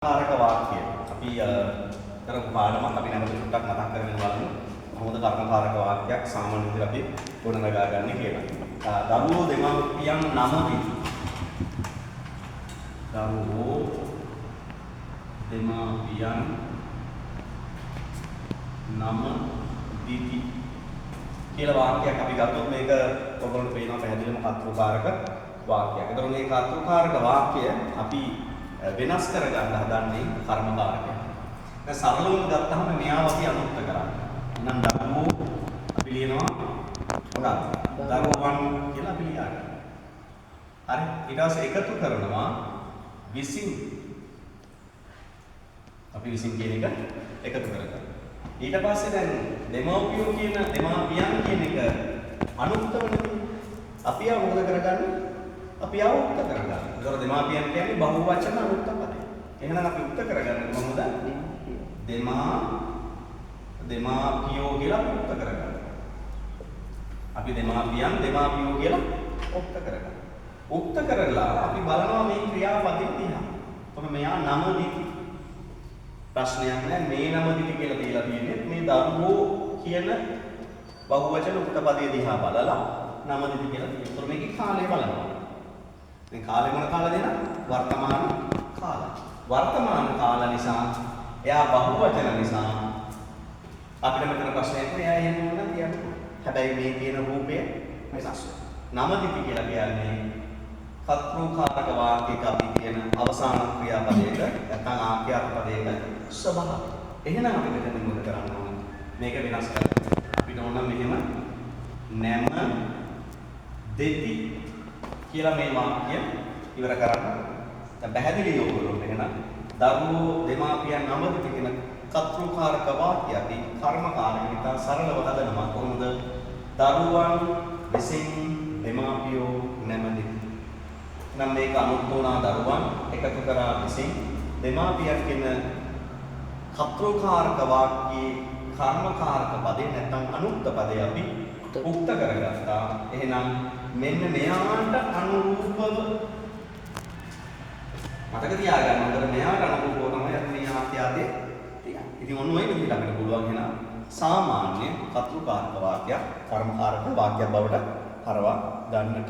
කාරක වාක්‍ය අපි කරපු පාඩමක් අපි නැවත ටිකක් මතක් කරගෙන බලමු. කොහොමද කර්මකාරක වාක්‍යයක් සාමාන්‍ය විදිහට අපි ගොඩනගා ගන්න කියලා. දරුවෝ දෙමාපියන් නමකි. දරුවෝ දෙමාපියන් නම දීති කියලා වාක්‍යයක් අපි ගත්තොත් මේක ඔයගොල්ලන්ට පේනවා පැහැදිලිවම කර්තෘකාරක වාක්‍යයක්. ඒතකොට මේ කර්තෘකාරක වාක්‍ය අපි වෙනස් කරගන්න හදන්නේ කර්මකාරකය. දැන් සරලවම ගත්තහම මෙයාව අපි අනුක්ත කරන්නේ. එහෙනම් දරුවෝ අපි ලියනවා මොකක්ද? දරුවන් කියලා අපි ලියා ගන්නවා. හරි. ඊට පස්සේ එකතු කරනවා විසින්. අපි විසින් කියන එක එකතු කරගන්නවා. ඊට පස්සේ දැන් දෙමව්පියෝ කියන දෙමාපියන් කියන එක අනුක්තවනේ. අපි ආව මොකද කරගන්නේ? අපි අවුක්ත කරගන්නවා. ඒතර දෙමාපියන් කියන්නේ බහුවචන අනුක්ත පදේ. එහෙනම් අපි උක්ත කරගන්නේ මොකද? දෙමාපියෝ කියලා අපි උක්ත කරගන්නවා. අපි දෙමාපියන් දෙමාපියෝ කියලා උක්ත කරගන්නවා. උක්ත කරලා අපි බලනවා මේ ක්‍රියාපදේ දිහා. කොහොම මෙයා නම දීති. ප්‍රශ්නයක් නෑ මේ නම දීති කියලා දීලා තියෙන්නේ මේ දරුවෝ කියන බහුවචන උක්ත පදේ දිහා බලලා නම දීති කියලා තියෙනවා. ඒතර මේකේ කාලය බලනවා. මේ කාලේ මොන කාලද එන? වර්තමාන කාල. වර්තමාන කාල නිසා එයා බහුවචන නිසා අපිට මෙතන ප්‍රශ්නයක් නෑ. එයා එහෙම වුණා කියන්නේ. හැබැයි මේ කියන රූපය වෙනස්. නමදිති කියලා කියන්නේ කර්තෘකාරක වාක්‍යයක අපි කියන අවසාන ක්‍රියාපදයක නැත්නම් ආඛ්‍යාත පදයක ස්වභාවය. එහෙනම් අපි මෙතන මොකද කරන්න ඕන? මේක වෙනස් කරන්න. අපිට ඕන මෙහෙම නැම දෙති කියලා මේ වාක්‍ය ඉවර කරන්න. දැන් පැහැදිලි ඔයගොල්ලෝ එහෙනම් දරුවෝ දෙමාපියන් නමදිති කියන කර්තෘකාරක වාක්‍ය අපි කර්මකාරක නිකන් සරලව හදනවා. කොහොමද? දරුවන් විසින් දෙමාපියෝ නැමදිති. නම් මේක අනුක්ත වුණා දරුවන් එකතු කරා විසින් දෙමාපියන් කියන කර්තෘකාරක වාක්‍යයේ කර්මකාරක පදේ නැත්නම් අනුක්ත පදේ අපි උක්ත කරගත්තා. එහෙනම් මෙන්න මෙයාට අනුරූපව මතක තියාගන්න ඕනේ. මෙයාට අනුරූපව තමයි අපි මේ ආඛ්‍යාතේ තියන්නේ. ඉතින් ඔන්න ඔය විදිහට අපිට පුළුවන් වෙන සාමාන්‍ය කර්තෘකාරක වාක්‍යයක් කර්මකාරක වාක්‍යයක් බවට හරවා ගන්නට.